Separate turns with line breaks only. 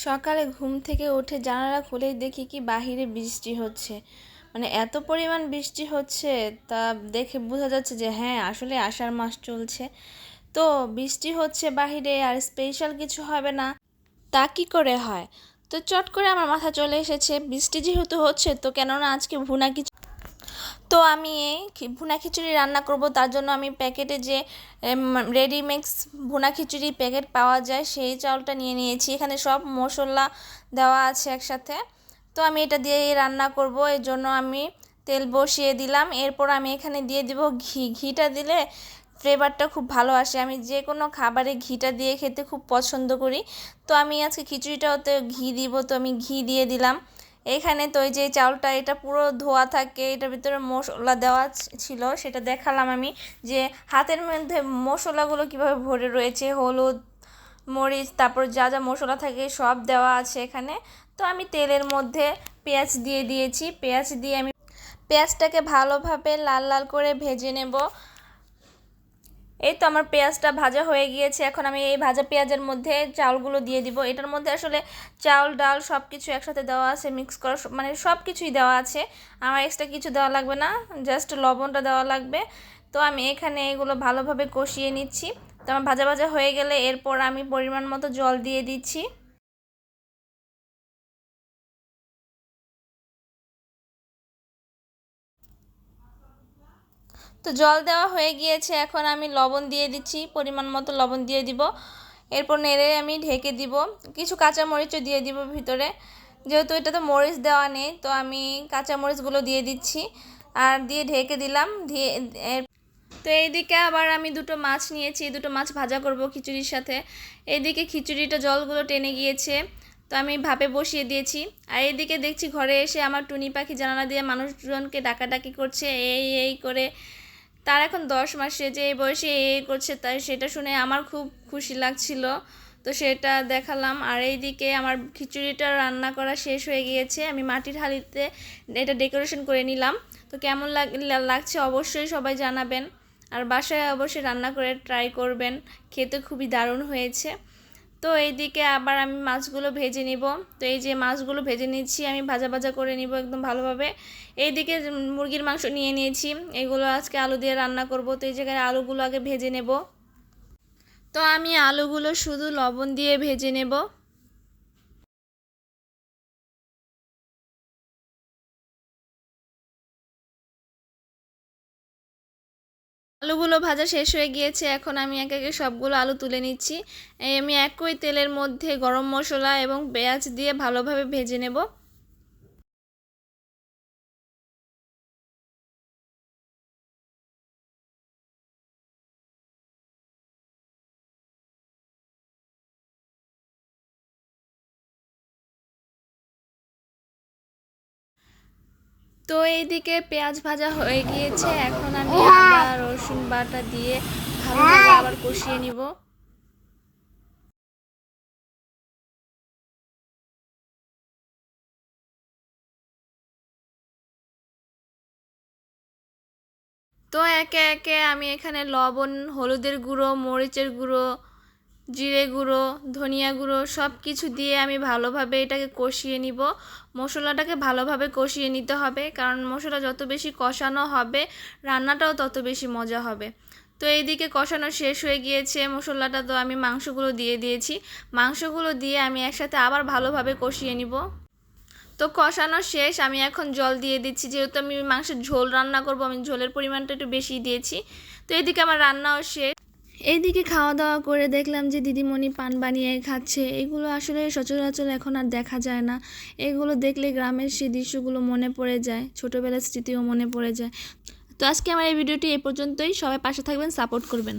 সকালে ঘুম থেকে উঠে জানালা খুলেই দেখি কি বাহিরে বৃষ্টি হচ্ছে। মানে এত পরিমাণ বৃষ্টি হচ্ছে, তা দেখে বোঝা যাচ্ছে যে হ্যাঁ আসলে আষাঢ় মাস চলছে। তো বৃষ্টি হচ্ছে বাহিরে আর স্পেশাল কিছু হবে না তা কি করে হয়? তো চট করে আমার মাথা চলে এসেছে বৃষ্টি যেহেতু হচ্ছে তো কেননা আজকে ভুনা কিছু, তো আমি এই ভুনা খিচুড়ি রান্না করব। তার জন্য আমি প্যাকেটে যে রেডিমিক্স ভুনা খিচুড়ি প্যাকেট পাওয়া যায় সেই চাউলটা নিয়ে নিয়েছি। এখানে সব মশলা দেওয়া আছে একসাথে। তো আমি এটা দিয়েই রান্না করব, এর জন্য আমি তেল বসিয়ে দিলাম। এরপর আমি এখানে দিয়ে দিব ঘি। ঘিটা দিলে ফ্লেভারটা খুব ভালো আসে। আমি যে কোনো খাবারে ঘিটা দিয়ে খেতে খুব পছন্দ করি। তো আমি আজকে খিচুড়িটাতে ঘি দিব, তো আমি ঘি দিয়ে দিলাম। এইখানে তো এই যে চাউলটা এটা পুরো ধোয়া থাকে, এটার ভিতরে মশলা দেওয়া ছিল, সেটা দেখালাম আমি যে হাতের মধ্যে মশলাগুলো কিভাবে ভরে রয়েছে। হলুদ, মরিচ, তারপর যা যা মশলা থাকে সব দেওয়া আছে এখানে। তো আমি তেলের মধ্যে পেঁয়াজ দিয়ে দিয়েছি। পেঁয়াজ দিয়ে আমি পেঁয়াজটাকে ভালোভাবে লাল লাল করে ভেজে নেব। এই তো আমার পেঁয়াজটা ভাজা হয়ে গিয়েছে। এখন আমি এই ভাজা পেঁয়াজের মধ্যে চাউলগুলো দিয়ে দিব। এটার মধ্যে আসলে চাউল ডাল সব কিছু একসাথে দেওয়া আছে, মিক্স করা, মানে সব কিছুই দেওয়া আছে। আমার এক্সট্রা কিছু দেওয়া লাগবে না, জাস্ট লবণটা দেওয়া লাগবে। তো আমি এখানে এগুলো ভালোভাবে কষিয়ে নিচ্ছি। তো আমার ভাজা ভাজা হয়ে গেলে এরপর আমি পরিমাণ মতো জল দিয়ে দিচ্ছি। তো জল দেওয়া হয়ে গিয়েছে, এখন আমি লবণ দিয়ে দিচ্ছি, পরিমাণ মতো লবণ দিয়ে দিব। এরপর নেড়ে আমি ঢেকে দিব। কিছু কাঁচামরিচও দিয়ে দিব ভিতরে, যেহেতু এটাতে মরিচ দেওয়া নেই তো আমি কাঁচামরিচগুলো দিয়ে দিচ্ছি আর দিয়ে ঢেকে দিলাম। তো এইদিকে আবার আমি দুটো মাছ নিয়েছি, দুটো মাছ ভাজা করব খিচুড়ির সাথে। এইদিকে খিচুড়িটা জলগুলো টেনে গিয়েছে, তো আমি ভাপে বসিয়ে দিয়েছি। আর এইদিকে দেখছি ঘরে এসে আমার টুনি পাখি জানালা দিয়ে মানুষজনকে ডাকাডাকি করছে এই এই করে। তার এখন 10 মাস, সে যে এই বয়সে এই করছে, তাই সেটা শুনে আমার খুব খুশি লাগছিল। তো সেটা দেখালাম। আর এইদিকে আমার খিচুড়িটা রান্না করা শেষ হয়ে গিয়েছে। আমি মাটির হাঁড়িতে এটা ডেকোরেশন করে নিলাম। তো কেমন লাগছে অবশ্যই সবাই জানাবেন। আর বাসায় অবশ্যই রান্না করে ট্রাই করবেন, খেতে খুবই দারুণ হয়েছে। তো এইদিকে আবার আমি মাছগুলো ভেজে নিব। তো এই যে মাছগুলো ভেজে নিচ্ছি, আমি ভাজা ভাজা করে নিব একদম ভালোভাবে। এইদিকে মুরগির মাংস নিয়ে নিয়েছি, এগুলো আজকে আলু দিয়ে রান্না করব। তো এই জায়গায় আলুগুলো আগে ভেজে নেব। তো আমি আলুগুলো শুধু লবণ দিয়ে ভেজে নেব। আলুগুলো ভাজা শেষ হয়ে গিয়েছে, এখন আমি একে একে সবগুলো আলু তুলে নিচ্ছি। আমি একই তেলের মধ্যে গরম মশলা এবং পেঁয়াজ দিয়ে ভালোভাবে ভেজে নেব। তো এইদিকে পেঁয়াজ ভাজা হয়ে গিয়েছে, এখন আমি আদা রসুন বাটা দিয়ে ভালোভাবে আবার কষিয়ে নিব। তো একে একে আমি এখানে লবণ, হলুদের গুঁড়ো, মরিচের গুঁড়ো, জিরে গুঁড়ো, ধনিয়া গুঁড়ো সব কিছু দিয়ে আমি ভালোভাবে এটাকে কষিয়ে নিব। মশলাটাকে ভালোভাবে কষিয়ে নিতে হবে, কারণ মশলা যত বেশি কষানো হবে রান্নাটাও তত বেশি মজা হবে। তো এইদিকে কষানো শেষ হয়ে গিয়েছে মশলাটা, তো আমি মাংসগুলো দিয়ে দিয়েছি। মাংসগুলো দিয়ে আমি একসাথে আবার ভালোভাবে কষিয়ে নিব। তো কষানো শেষ, আমি এখন জল দিয়ে দিচ্ছি। যেহেতু আমি মাংসের ঝোল রান্না করব, আমি ঝোলের পরিমাণটা একটু বেশি দিয়েছি। তো এদিকে আমার রান্নাও শেষ। এইদিকে খাওয়া দাওয়া করে দেখলাম যে দিদিমণি পান বানিয়ে খাচ্ছে। এগুলো আসলে সচরাচর এখন আর দেখা যায় না। এগুলো দেখলে গ্রামের সেই দৃশ্যগুলো মনে পড়ে যায়, ছোটোবেলার স্মৃতিও মনে পড়ে যায়। তো আজকে আমার এই ভিডিওটি এই পর্যন্তই। সবাই পাশে থাকবেন, সাপোর্ট করবেন।